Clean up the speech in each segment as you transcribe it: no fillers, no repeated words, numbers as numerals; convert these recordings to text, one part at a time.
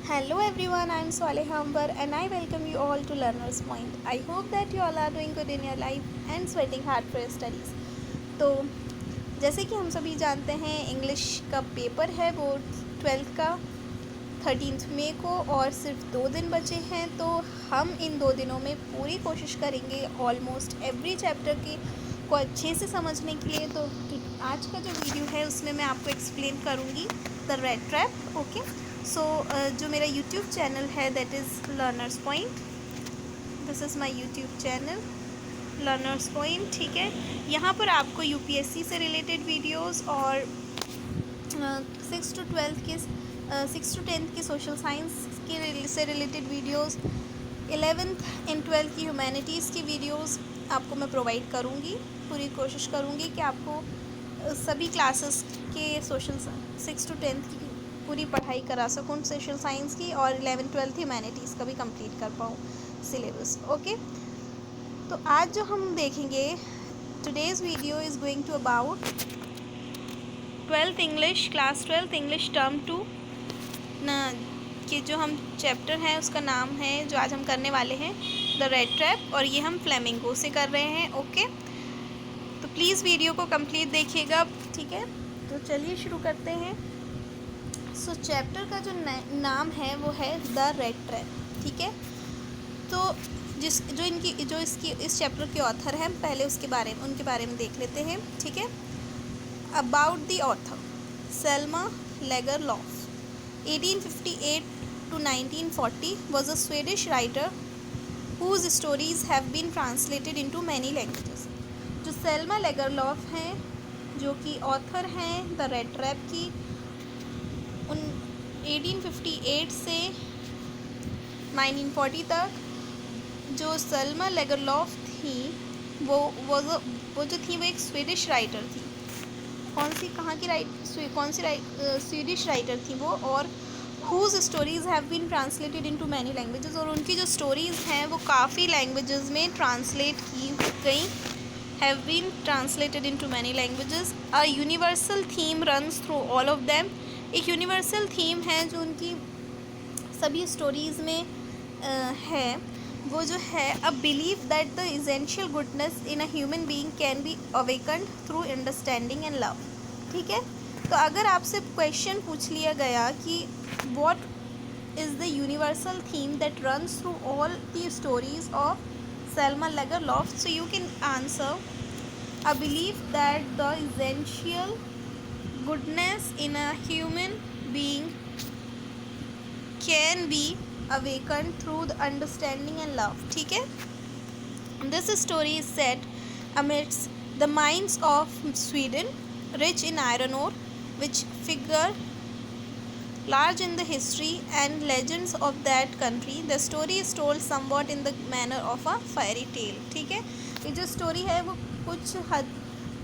Hello everyone, I am Saleh Hambar and I welcome you all to Learner's Point. I hope that you all are doing good in your life and sweating hard for your studies. तो जैसे कि हम सभी जानते हैं English का paper है वो 12th का 13 मई को और सिर्फ 2 दिन बचे हैं। तो हम इन 2 दिनों में पूरी कोशिश करेंगे ऑलमोस्ट एवरी चैप्टर को अच्छे से समझने के लिए। तो आज का जो वीडियो है उसमें मैं आपको एक्सप्लेन करूँगी द रेड ट्रैप। ओके, सो जो मेरा यूट्यूब चैनल है that is learners point. This is my YouTube channel learners point. ठीक है, यहाँ पर आपको यूपीएससी से रिलेटेड वीडियोस और 6 to 10 के सोशल साइंस के से related videos, 11th and 12th की ह्यूमैनिटीज़ की वीडियोस आपको मैं प्रोवाइड करूँगी। पूरी कोशिश करूँगी कि आपको सभी क्लासेस के सोशल 6 to 10 की पूरी पढ़ाई करा सकूँ सोशल साइंस की, और 11th-12th ह्यूमैनिटीज़ का भी कंप्लीट कर पाऊँ सिलेबस। ओके, तो आज जो हम देखेंगे today's video is going to about 12th English, class 12th English term 2 ना कि जो हम चैप्टर है उसका नाम है जो आज हम करने वाले हैं द रेड ट्रैप, और ये हम फ्लेमिंगो से कर रहे हैं। ओके, तो प्लीज़ वीडियो को कंप्लीट देखिएगा। ठीक है, तो चलिए शुरू करते हैं। सो चैप्टर का जो नाम है वो है द रेड ट्रैप। ठीक है, तो इस चैप्टर के ऑथर हैं, पहले उनके बारे में देख लेते हैं। ठीक है, about the author Selma Lagerlof 1858 to 1940 was a Swedish writer whose stories have been translated into many languages। जो सेल्मा लेगरलॉफ हैं जो कि ऑथर हैं द रेड ट्रैप की, उन 1858 से 1940 तक जो सेल्मा लेगरलॉफ थी वो जो थी वो एक स्वीडिश राइटर थी। कौन सी स्वीडिश राइटर थी वो, और whose stories have been translated into many languages, और उनकी जो स्टोरीज़ हैं वो काफ़ी लैंग्वेजेस में ट्रांसलेट की गई। Have been translated into many languages. A universal theme runs through all of them. एक यूनिवर्सल थीम है जो उनकी सभी स्टोरीज़ में है, वो जो है अ believe that the essential goodness in a human being can be awakened through understanding and love. ठीक है, तो अगर आपसे क्वेश्चन पूछ लिया गया कि what is the universal theme that runs through all the stories of Selma Lagerlof, so you can answer a believe that the essential goodness in a human being can be awakened through the understanding and love। ठीक है, this story is set amidst the mines of Sweden, rich in iron ore, which figure large in the history and legends of that country। The story is told somewhat in the manner of a fairy tale। ठीक है, ये जो story है वो कुछ हद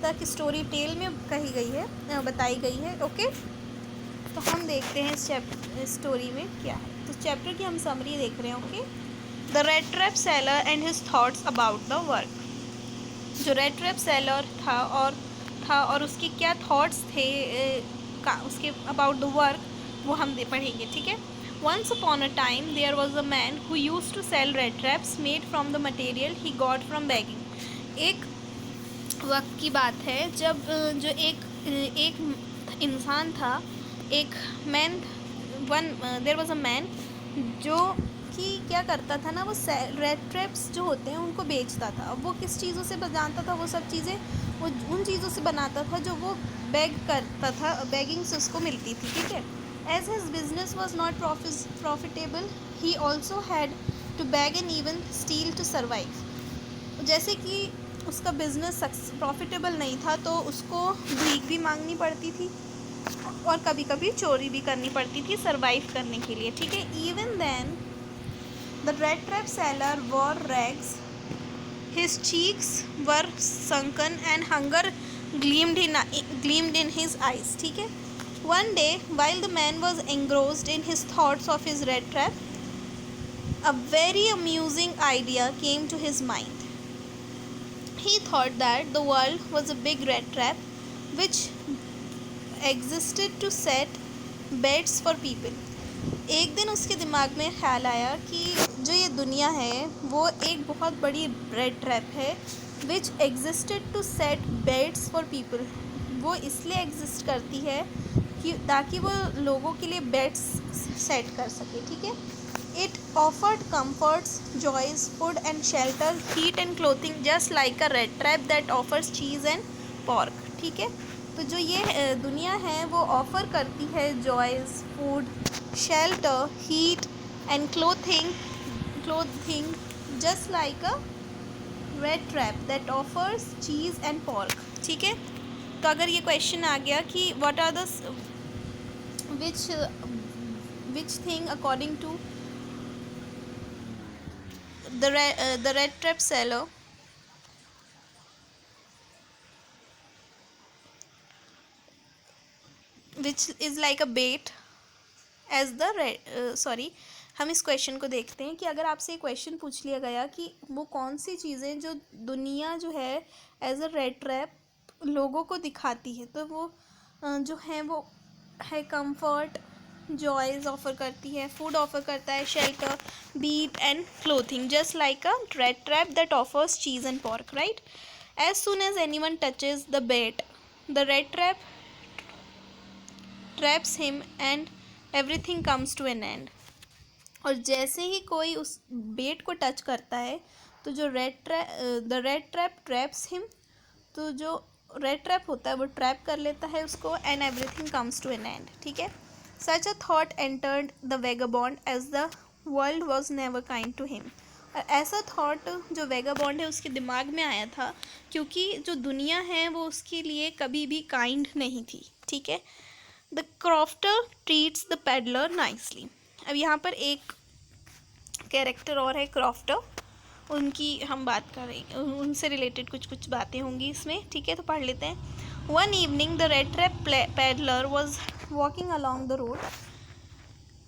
तक story tell में कही गई है, बताई गई है। ओके, तो हम देखते हैं इस स्टोरी में क्या है। तो चैप्टर की हम समरी देख रहे हैं। Okay, the rat trap seller and his thoughts about the work. जो रेड ट्रैप सेलर था और उसके क्या थॉट्स थे उसके अबाउट द वर्क, वो हम पढ़ेंगे। ठीक है, once upon a time there was a man who used to sell rat traps made from the material he got from begging. एक वक्त की बात है जब जो एक इंसान था, एक man there was a man जो कि क्या करता था ना, वो रेड ट्रैप्स जो होते हैं उनको बेचता था। अब वो किस चीज़ों से जानता था, वो सब चीज़ें वो उन चीज़ों से बनाता था जो वो बैग करता था, बैगिंग से उसको मिलती थी। ठीक है, as his business was not profitable he also had to beg and even steal to survive. जैसे कि उसका बिज़नेस प्रॉफिटेबल नहीं था तो उसको भीख भी मांगनी पड़ती थी और कभी कभी चोरी भी करनी पड़ती थी सर्वाइव करने के लिए। ठीक है, even then the rat trap seller wore rags, his cheeks were sunken and hunger gleamed in his eyes। ठीक है, one day while the man was engrossed in his thoughts of his red trap, a very amusing idea came to his mind। He thought that the world was a big red trap which existed to set beds for people। एक दिन उसके दिमाग में ख्याल आया कि जो ये दुनिया है वो एक बहुत बड़ी रेड ट्रैप है which existed to set baits for people. वो इसलिए एग्जिस्ट करती है कि ताकि वो लोगों के लिए बेड्स सेट कर सके, ठीक है। It offered comforts, joys, food and shelter, heat and clothing just like a rat trap that offers cheese and pork, ठीक है। तो जो ये दुनिया है वो ऑफ़र करती है joys, food, shelter, heat and clothing just like a rat trap that offers cheese and pork, ठीक है। तो अगर ये क्वेश्चन आ गया कि what are the which thing according to the red trap seller which is like a bait as the red हम इस क्वेश्चन को देखते हैं कि अगर आपसे क्वेश्चन पूछ लिया गया कि वो कौन सी चीज़ें जो दुनिया जो है एज अ रेड ट्रैप लोगों को दिखाती है, तो वो जो है वो है कंफर्ट, जॉयज़ ऑफ़र करती है, फूड ऑफ़र करता है, shelter, heat and clothing just like a rat trap that offers cheese and pork, right. As soon as anyone touches the bait the rat trap traps him and everything comes to an end. और जैसे ही कोई उस बेट को touch करता है तो जो the rat trap traps him, तो जो रेड ट्रैप होता है वो ट्रैप कर लेता है उसको, and everything comes to an end, ठीक है। Such a thought entered the vagabond as the world was never kind to him. और ऐसा थॉट जो वेगाबॉन्ड है उसके दिमाग में आया था क्योंकि जो दुनिया है वो उसके लिए कभी भी काइंड नहीं थी, ठीक है। The crofter treats the peddler nicely. अब यहाँ पर एक कैरेक्टर और है क्रॉफ्टर, उनकी हम बात करें, उनसे रिलेटेड कुछ कुछ बातें होंगी इसमें, ठीक है। तो पढ़ लेते हैं। One evening the rat trap peddler was walking along the road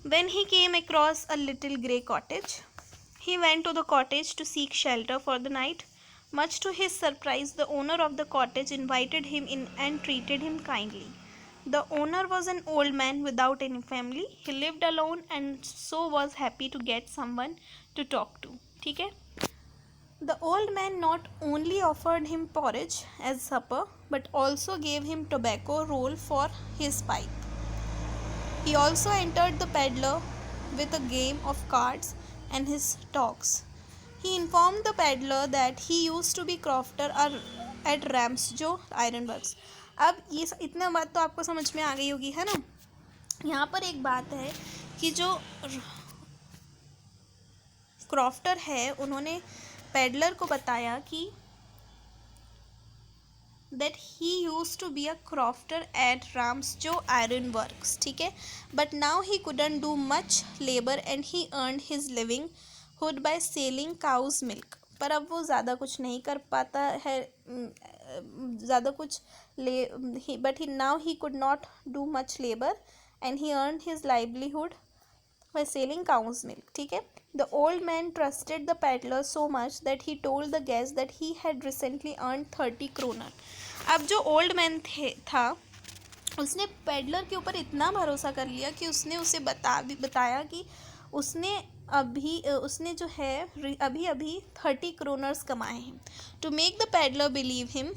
when he came across a little grey cottage. He went to the cottage to seek shelter for the night. Much to his surprise, the owner of the cottage invited him in and treated him kindly. The owner was an old man without any family. He lived alone and so was happy to get someone to talk to. ठीक है? The old man not only offered him porridge as supper but also gave him tobacco roll for his pipe. He also entered the peddler with a game of cards and his talks. He informed the peddler that he used to be crofter at Ramsjo Ironworks. अब ये इतना बात तो आपको समझ में आ गई होगी, है ना। यहाँ पर एक बात है कि जो क्रॉफ्टर है उन्होंने पेडलर को बताया कि that he used to be a crofter at Ramsjo Iron Works, ठीक है। But now he couldn't do much labor and he earned his livelihood by selling cow's milk. पर अब वो ज़्यादा कुछ नहीं कर पाता है, ज़्यादा कुछ but now he could not do much labor and he earned his livelihood by selling cow's milk, ठीक है। The old man trusted the peddler so much that he told the guest that he had recently earned 30 kroner. अब जो old man था उसने peddler के ऊपर इतना भरोसा कर लिया कि उसने उसे बताया कि उसने जो है अभी 30 क्रोनर्स कमाए हैं। To make the peddler believe him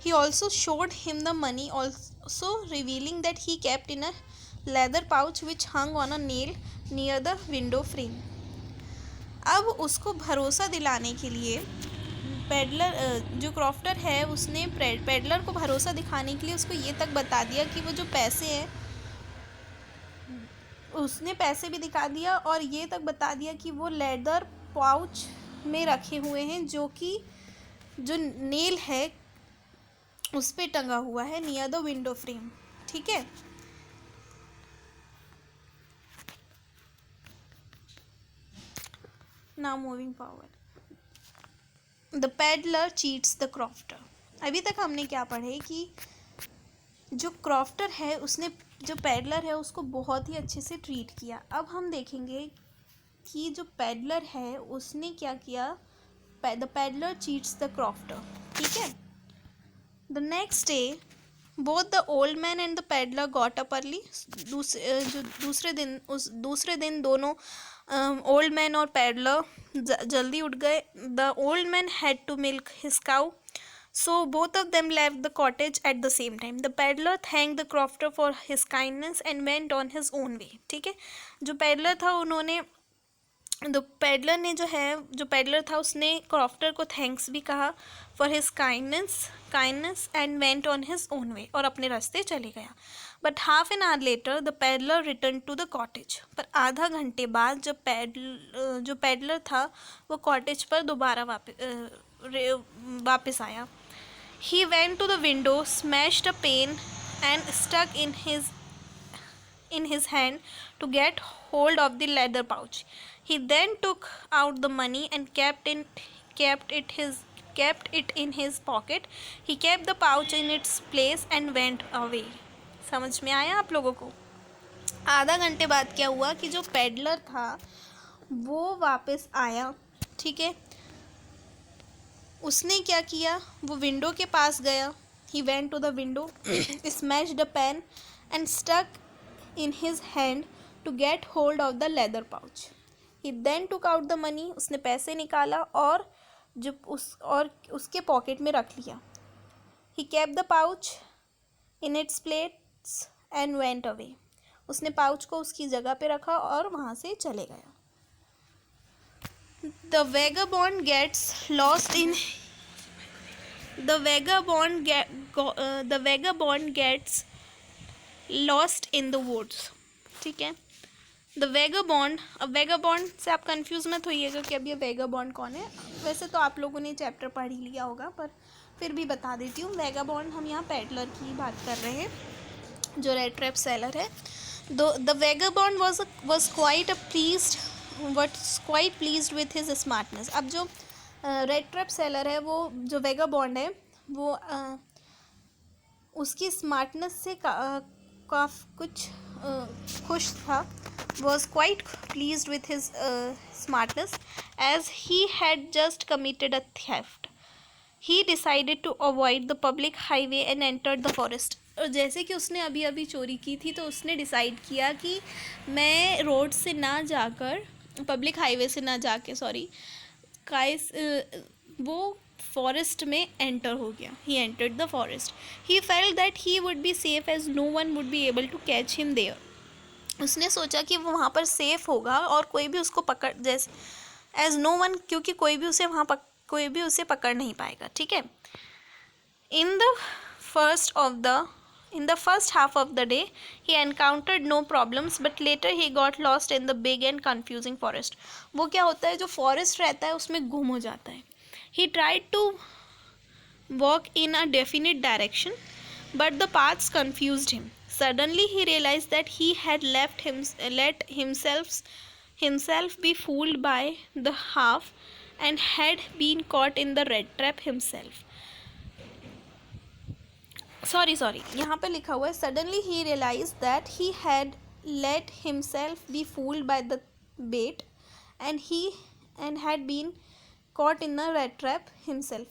he also showed him the money, also revealing that he kept in a leather pouch which hung on a nail near the window frame. अब उसको भरोसा दिलाने के लिए peddler जो crofter है उसने peddler को भरोसा दिखाने के लिए उसको ये तक बता दिया कि वो जो पैसे हैं, उसने पैसे भी दिखा दिया और ये तक बता दिया कि वो लेदर पाउच में रखे हुए हैं जो कि जो नेल है उस पे टंगा हुआ है नियर द विंडो फ्रेम, ठीक है। Now moving forward, the peddler cheats the crofter. अभी तक हमने क्या पढ़े कि जो क्रॉफ्टर है उसने जो पेडलर है उसको बहुत ही अच्छे से ट्रीट किया। अब हम देखेंगे कि जो पेडलर है उसने क्या किया। The peddler cheats the crofter, ठीक है। The next day both the old man and the peddler got up early. दूसरे दिन दोनों ओल्ड मैन और पेडलर जल्दी उठ गए। The old man had to milk his cow, so both of them left the cottage at the same time. The peddler thank the crofter for his kindness and went on his own way. ठीक है, जो peddler था उन्होंने जो peddler था उसने crofter को thanks भी कहा for his kindness and went on his own way, और अपने रास्ते चले गया। But half an hour later the peddler return to the cottage. पर आधा घंटे बाद जो पेडलर था वो कॉटेज पर दोबारा वापस आया। He went to the window, smashed a pane and stuck in his hand to get hold of the leather pouch. He then took out the money and kept it in his pocket. He kept the pouch in its place and went away. समझ में आया आप लोगों को? आधा घंटे बाद क्या हुआ कि जो पेडलर था वो वापस आया। ठीक है, उसने क्या किया, वो विंडो के पास गया। He went to the window, smashed a pen and stuck in his hand to get hold of the leather pouch. He then took out the money. उसने पैसे निकाला और उसके पॉकेट में रख लिया। He kept the pouch in its place and went away. उसने pouch को उसकी जगह पे रखा और वहाँ से चले गया। The vagabond gets lost in the woods. ठीक है, द वेगाबॉन्ड। अब वेगाबॉन्ड से आप कंफ्यूज मत होइएगा कि अब ये वेगाबॉन्ड कौन है। वैसे तो आप लोगों ने चैप्टर पढ़ ही लिया होगा, पर फिर भी बता देती हूँ। वेगाबॉन्ड हम यहाँ पेडलर की बात कर रहे हैं, जो रेड ट्रैप सेलर है। The vagabond was quite pleased with his smartness. अब जो रेड ट्रैप सेलर है, वो जो वेगाबॉन्ड है वो उसकी स्मार्टनेस से काफ़ी कुछ खुश था। was quite pleased with his smartness as he had just committed a theft. He decided to avoid the public highway and entered the forest. और जैसे कि उसने अभी अभी चोरी की थी, तो उसने डिसाइड किया कि मैं रोड से ना जाकर, पब्लिक हाईवे से ना जाके वो फॉरेस्ट में एंटर हो गया। He entered the forest. He felt that he would be safe as no one would be able to catch him there. उसने सोचा कि वो वहाँ पर सेफ होगा और कोई भी उसको पकड़, जैसे एज नो वन, क्योंकि कोई भी उसे पकड़ नहीं पाएगा। ठीक है, in the first half of the day he encountered no problems, but later he got lost in the big and confusing forest. वो क्या होता है, जो फॉरेस्ट रहता है उसमें गुम हो जाता है। He tried to walk in a definite direction, but the paths confused him. Suddenly he realized that he had let himself be fooled by the half and had been caught in the red trap himself. Sorry, यहाँ पे लिखा हुआ है suddenly he realized that he had let himself be fooled by the bait and had been caught in a red trap himself.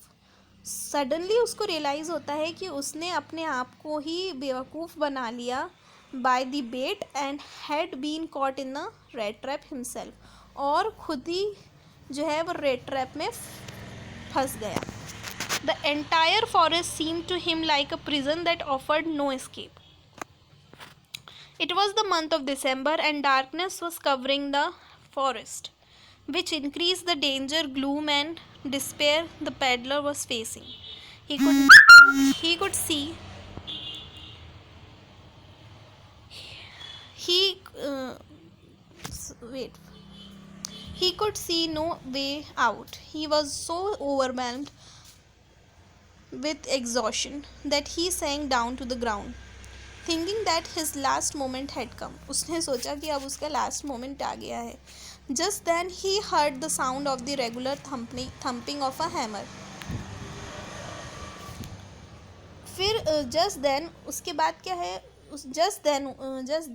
Suddenly उसको realise होता है कि उसने अपने आप को ही बेवकूफ़ बना लिया by the bait and had been caught in a rat trap himself, और खुद ही जो है वो रेड ट्रैप में फंस गया। The entire forest seem to him like a prison that offered no escape. It was the month of December and darkness was covering the forest, which increased the danger, gloom and despair the peddler was facing. He could see no way out. He was so overwhelmed with exhaustion that he sank down to the ground, thinking that his last moment had come. उसने सोचा कि अब उसका last moment आ गया है। Just then he heard the sound of the regular thumping of a hammer. फिर just then, उसके बाद क्या है, just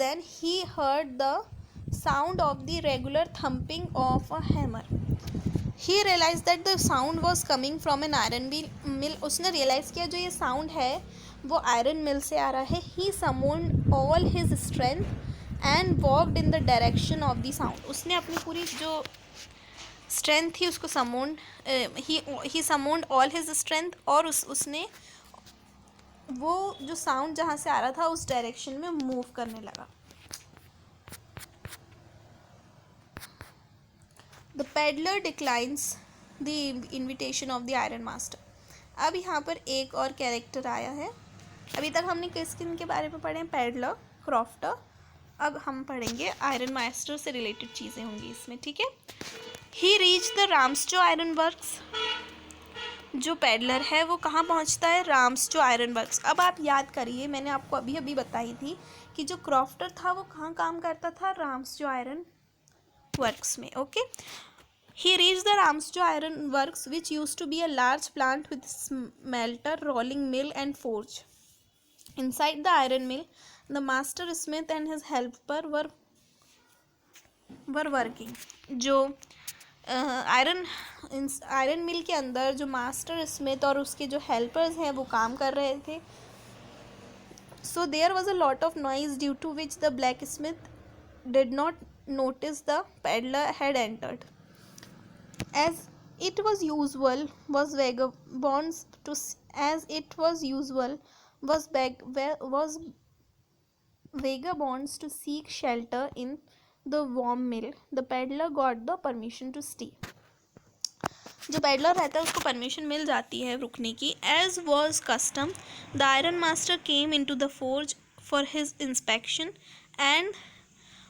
then he heard the sound of the regular thumping of a hammer. He realized that the sound was coming from an iron mill. उसने realize किया जो ये sound है वो आयरन मिल से आ रहा है. He summoned all his strength and walked in the direction of the sound. उसने अपनी पूरी जो स्ट्रेंथ थी उसको summoned, he summoned all his strength, और उसने वो जो साउंड जहाँ से आ रहा था उस डायरेक्शन में मूव करने लगा. The peddler declines the invitation of the iron master. अब यहाँ पर एक और कैरेक्टर आया है. अभी तक हमने किस किन के बारे में पढ़े? Peddler, crofter. अब हम पढ़ेंगे आयरन मास्टर से रिलेटेड चीज़ें होंगी इसमें, ठीक है. ही रीच द राम्सजो आयरन वर्क्स. जो पेडलर है वो कहाँ पहुँचता है? राम्सजो आयरन वर्क्स. अब आप याद करिए, मैंने आपको अभी अभी बताई थी कि जो क्रॉफ्टर था वो कहाँ काम करता था? राम्सजो आयरन वर्क्स में. Okay. He reached the Ramsjo Iron Works, which used to be a large plant with smelter, rolling mill and forge. Inside the iron mill, the master smith and his helper were working. जो iron मिल के अंदर जो master Smith और उसके जो helpers हैं वो काम कर रहे थे. So there was a lot of noise, due to which the blacksmith did not notice the peddler had entered. As it was usual, was vagabonds to seek shelter in the warm mill. The peddler got the permission to stay. जो peddler रहता है उसको permission मिल जाती है रुकने की. As was custom, the iron master came in to the forge for his inspection and.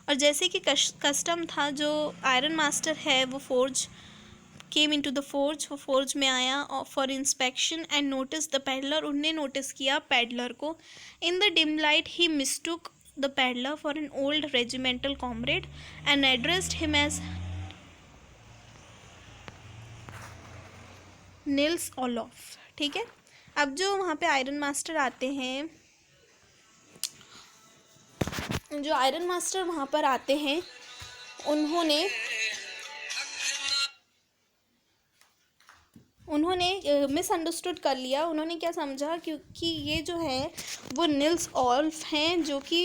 और जैसे कि कस्टम था, जो आयरन मास्टर है वो forge came in to the forge, वो फोर्ज में आया for inspection and notice the peddler. उनने नोटिस किया पेडलर को. In the dim light he mistook the peddler for an old regimental comrade and addressed him as Nils Olof. ठीक है. अब जो वहाँ पे आयरन मास्टर आते हैं, जो आयरन मास्टर वहाँ पर आते हैं, उन्होंने मिसअंडरस्टूड कर लिया. उन्होंने क्या समझा, क्योंकि ये जो है वो निल्स ओल्फ हैं, जो कि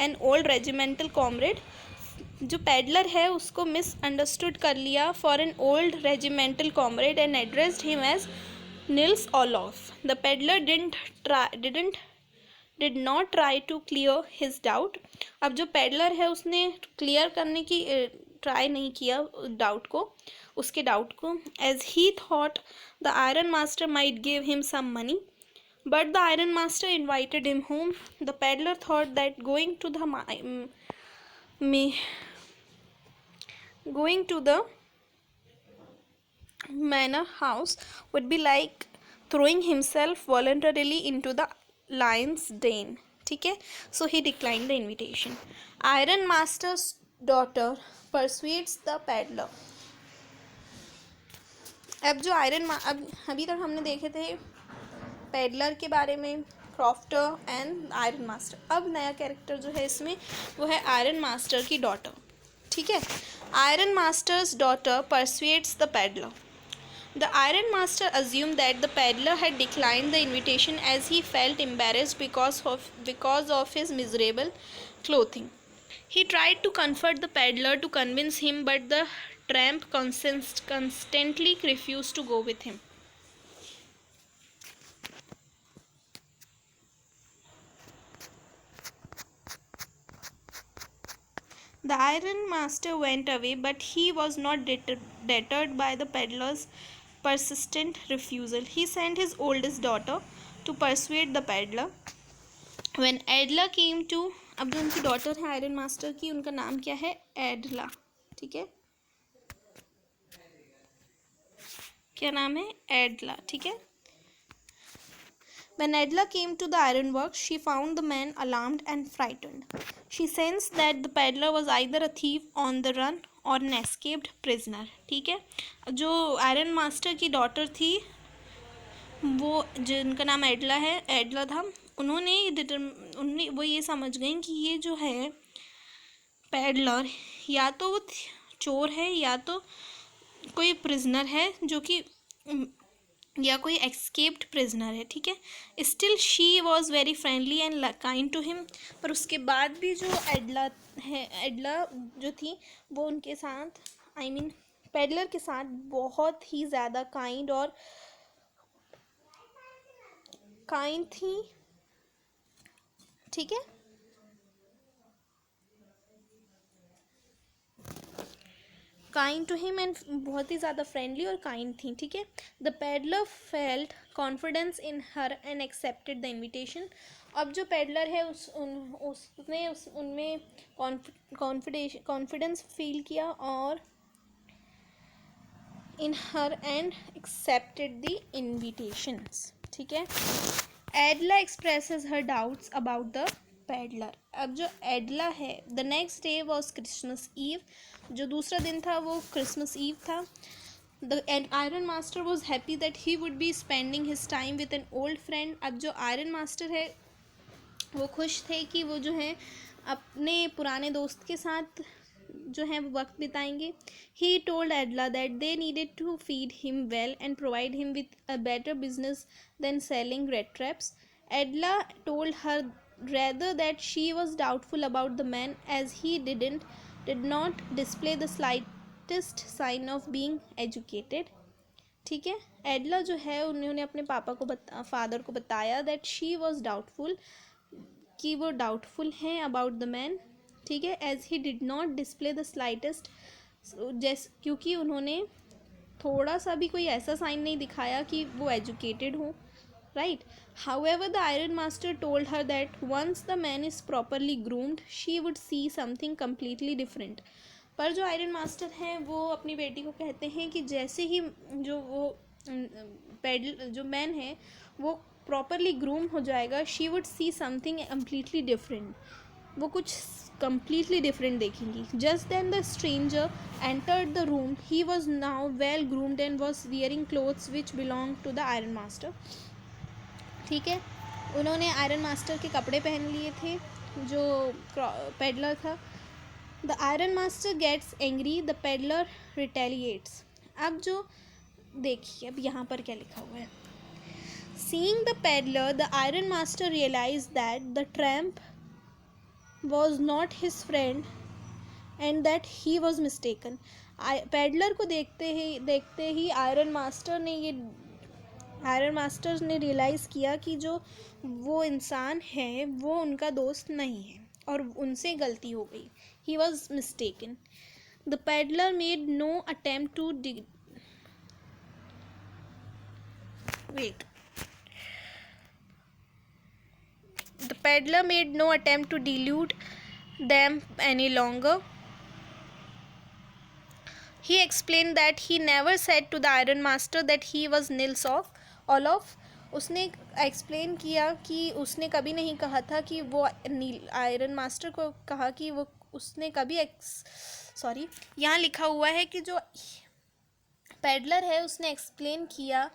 एन ओल्ड रेजिमेंटल कॉमरेड. जो पेडलर है उसको मिसअंडरस्टूड कर लिया for an old regimental comrade and addressed him as Nils Olof. The peddler did not try to clear his doubt. अब जो पेडलर है उसने क्लियर करने की ट्राई नहीं किया डाउट को, उसके डाउट को. As he thought the iron master might give him some money, but the iron master invited him home. The peddler thought that going to the manor house would be like throwing himself voluntarily into the lion's den. ठीक है. So he declined the invitation. Iron master's daughter persuades the peddler. अब जो अब अभी तक हमने देखे थे पेडलर के बारे में, क्रॉफ्टर एंड आयरन मास्टर. अब नया कैरेक्टर जो है इसमें वो है आयरन मास्टर की डॉटर. ठीक है. Iron masters daughter persuades the peddler. The iron master assumed that the peddler had declined the invitation as he felt embarrassed because of his miserable clothing. He tried to comfort the peddler to convince him, but the tramp constantly refused to go with him. The iron master went away, but he was not deterred by the peddler's persistent refusal. He sent his oldest daughter to persuade the peddler. When Adela came to, अब जो उनकी daughter है iron master की, उनका नाम क्या है? एडला. ठीक है. क्या नाम है? एडला. ठीक है. When Adela came to the ironworks, she found the man alarmed and frightened. She sensed that the peddler was either a thief on the run or an escaped prisoner. ठीक है. जो आयरन मास्टर की daughter थी, वो जिनका नाम एडला था, उन्होंने वो ये समझ गई कि ये जो है पेडलर या तो चोर है या तो कोई प्रिजनर है जो कि या कोई एक्सकेप्ड प्रिजनर है, ठीक है। Still she was very friendly and kind to him. पर उसके बाद भी जो एडला जो थी वो उनके साथ, आई मीन पेडलर के साथ बहुत ही ज़्यादा काइंड थी, ठीक है। काइंड टू हिम एंड बहुत ही ज़्यादा फ्रेंडली और काइंड थी, ठीक है। The peddler felt confidence in her and accepted the invitation. अब जो पेडलर है उसने उनमें कॉन्फिडेंस फील किया और in her and accepted the invitations, ठीक है। Edla expresses her doubts about the peddler. अब जो एडला है, the next day was Christmas Eve, जो दूसरा दिन था वो क्रिसमस ईव था। The iron master was happy that he would be spending his time with an old friend. अब जो आयरन मास्टर है वो खुश थे कि वो जो है अपने पुराने दोस्त के साथ जो है वो वक्त बिताएंगे। He told Edla that they needed to feed him well and provide him with a better business than selling rat traps. Edla told her rather that she was doubtful about the man as he did not display the slightest sign of being educated, ठीक है। एडला जो है उन्होंने अपने पापा को father को बताया दैट शी वॉज डाउटफुल, कि वो डाउटफुल हैं अबाउट द मैन, ठीक है। As he did not display the slightest, क्योंकि उन्होंने थोड़ा सा भी कोई ऐसा साइन नहीं दिखाया कि वो एजुकेटेड हो, right? However, the Iron Master told her that once the man is properly groomed, she would see something completely different. पर जो आयरन मास्टर हैं वो अपनी बेटी को कहते हैं कि जैसे ही जो वो जो मैन है वो प्रॉपरली ग्रूम हो जाएगा, she would see something completely different, वो कुछ completely different देखेंगी। Just then the stranger entered the room. He was now well groomed and was wearing clothes which belonged to the Iron Master. ठीक है, उन्होंने iron master के कपड़े पहन लिए थे जो पेडलर था। The iron master gets angry, the peddler retaliates. अब जो देखिए अब यहाँ पर क्या लिखा हुआ है। Seeing the peddler, the iron master realise that the tramp was not his friend and that he was mistaken. Peddler को देखते ही आयरन मास्टर ने रियलाइज़ किया कि जो वो इंसान है वो उनका दोस्त नहीं है और उनसे गलती हो गई। He was mistaken. The peddler made no attempt to The peddler made no attempt to delude them any longer. He explained that he never said to the Iron Master that he was Nils Olof. उसने explain किया कि उसने कभी नहीं कहा था कि वो आयरन मास्टर को कहा कि वो उसने कभी यहाँ लिखा हुआ है कि जो पेडलर है उसने एक्सप्लेन किया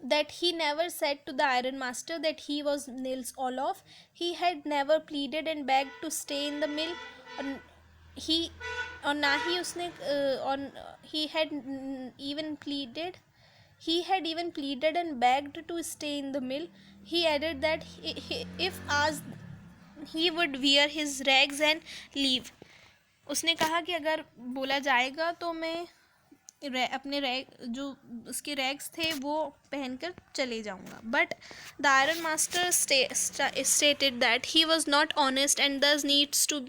that he never said to the Iron Master that he was Nils Olof. He had never pleaded and begged to stay in the mill. और ना ही उसने he had even pleaded and begged to stay in the mill. He added that if asked he would wear his rags and leave. उसने कहा कि अगर बोला जाएगा तो मैं अपने जो उसके रैग्स थे वो पहनकर चले जाऊंगा। But the iron master stated that he was not honest and thus needs to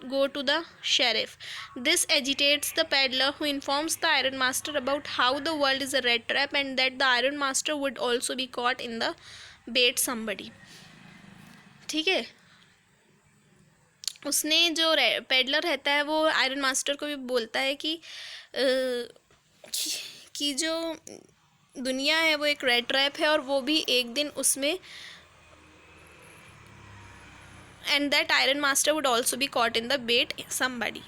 go to the sheriff. This agitates the peddler, who informs the Iron Master about how the world is a rat trap and that the Iron Master would also be caught in the bait somebody. ठीक है, उसने जो peddler रहता है वो iron master को भी बोलता है कि जो दुनिया है वो एक रेड ट्रैप है और वो भी एक दिन उसमें and that Iron Master would also be caught in the bait somebody.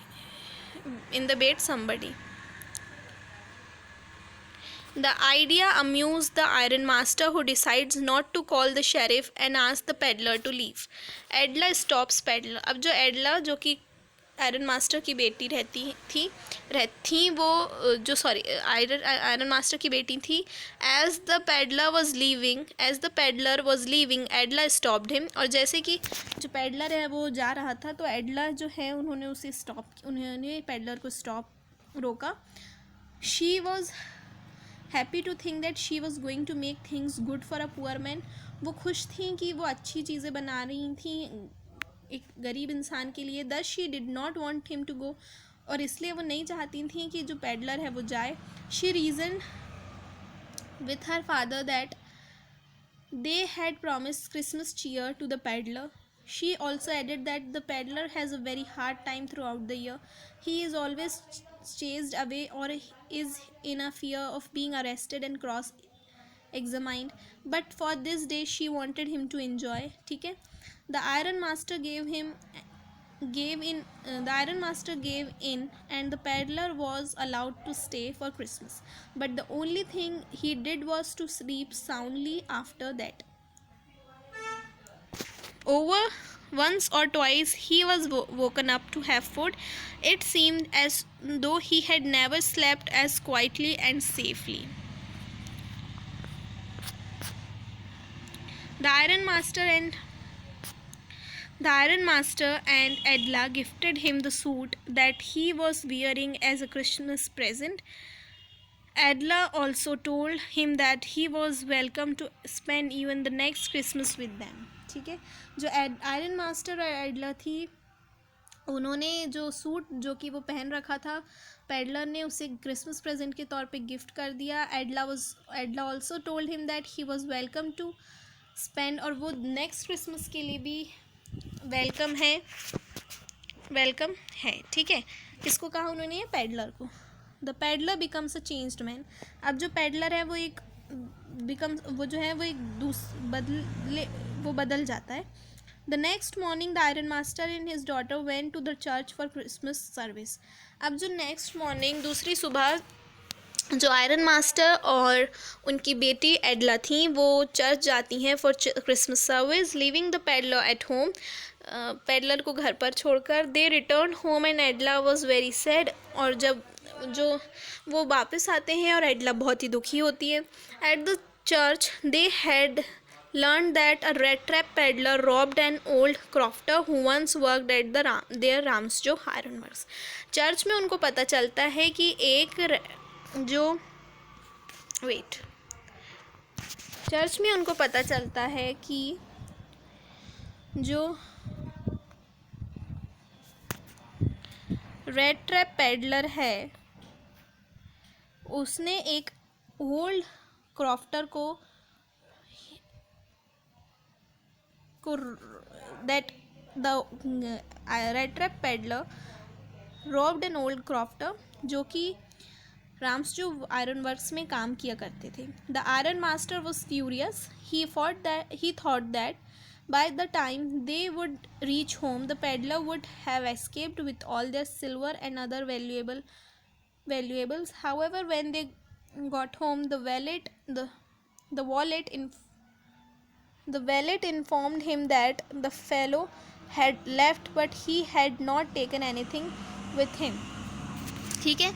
The idea amused the Iron Master, who decides not to call the sheriff and asks the peddler to leave. Edla stops peddler. अब जो एडला जो कि iron master की बेटी थी वो जो sorry iron master की बेटी थी. As the peddler was leaving Edla stopped him. और जैसे कि जो पेडलर है वो जा रहा था तो एडला जो है उन्होंने पेडलर को रोका. She was happy to think that she was going to make things good for a poor man. वो खुश थी कि वो अच्छी चीज़ें बना रही थी एक गरीब इंसान के लिए. Thus she did not want him to go. और इसलिए वो नहीं चाहती थी कि जो पेडलर है वो जाए. She reason with her father that they had promised Christmas cheer to the peddler. She also added that the peddler has a very hard time throughout the year. He is always chased away or is in a fear of being arrested and cross examined. But for this day she wanted him to enjoy. ठीक है. The iron master gave in and the peddler was allowed to stay for Christmas. But the only thing he did was to sleep soundly after that. Over once or twice he was woken up to have food. It seemed as though he had never slept as quietly and safely. The Iron Master and Edla gifted him the suit that he was wearing as a Christmas present. Edla also told him that he was welcome to spend even the next Christmas with them. ठीक है. जो iron master और एडला थी उन्होंने जो suit जो कि वो पहन रखा था पेडलर ने उसे क्रिसमस प्रेजेंट के तौर पे गिफ्ट कर दिया. Edla also told him that he was welcome to spend. और वो नेक्स्ट क्रिसमस के लिए भी वेलकम है. ठीक है. किसको कहा उन्होंने? पेडलर को. The peddler becomes a changed man. अब जो पेडलर है वो बदल जाता है. The next morning the iron master and his daughter went to the church for Christmas service. अब जो नेक्स्ट मॉर्निंग दूसरी सुबह जो आयरन मास्टर और उनकी बेटी एडला थी वो चर्च जाती हैं for Christmas service. Leaving the peddler at home. Peddler को घर पर छोड़कर they return home and Edla was very sad. और जब जो वो वापस आते हैं और एडला बहुत ही दुखी होती है. At the church they had learned that a red trap peddler robbed an old crofter who once worked at their Ramsjo ironworks. Church में उनको पता चलता है कि चर्च में उनको पता चलता है कि जो रेड ट्रैप पेडलर है उसने एक ओल्ड क्रॉफ्टर को that the red trap peddler robbed an old crofter जो कि राम्सजो आयरन वर्क्स में काम किया करते थे. The iron master was furious. He thought that by the time they would reach home the peddler would have escaped with all their silver and other valuables. However, when they got home the valet informed him that the fellow had left but he had not taken anything with him. ठीक है.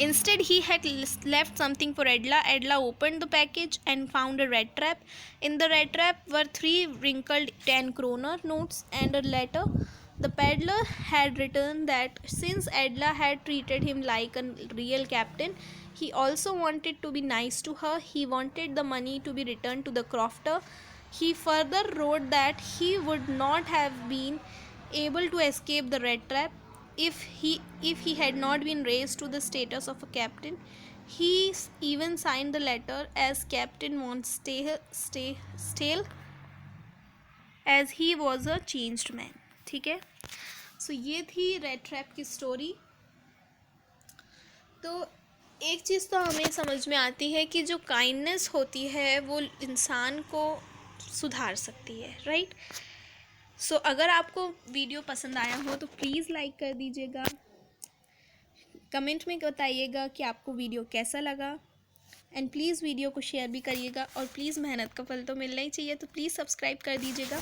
Instead he had left something for Edla. Edla opened the package and found a red trap. In the red trap were 3 wrinkled 10 kroner notes and a letter. The peddler had written that since Edla had treated him like a real captain, he also wanted to be nice to her. He wanted the money to be returned to the crofter. He further wrote that he would not have been able to escape the red trap if he had not been raised to the status of a captain. He even signed the letter as Captain von Stale as he was a changed man. ठीक है. सो ये थी red trap की story. तो एक चीज़ तो हमें समझ में आती है कि जो काइंडनेस होती है वो इंसान को सुधार सकती है. राइट. सो अगर आपको वीडियो पसंद आया हो तो प्लीज़ लाइक कर दीजिएगा. कमेंट में बताइएगा कि आपको वीडियो कैसा लगा. एंड प्लीज़ वीडियो को शेयर भी करिएगा. और प्लीज़ मेहनत का फल तो मिलना ही चाहिए तो प्लीज़ सब्सक्राइब कर दीजिएगा.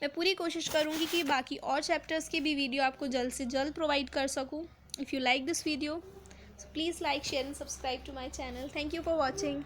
मैं पूरी कोशिश करूँगी कि बाकी और चैप्टर्स की भी वीडियो आपको जल्द से जल्द प्रोवाइड कर सकूँ. If you like this video, so please like, share and subscribe to my channel. Thank you for watching.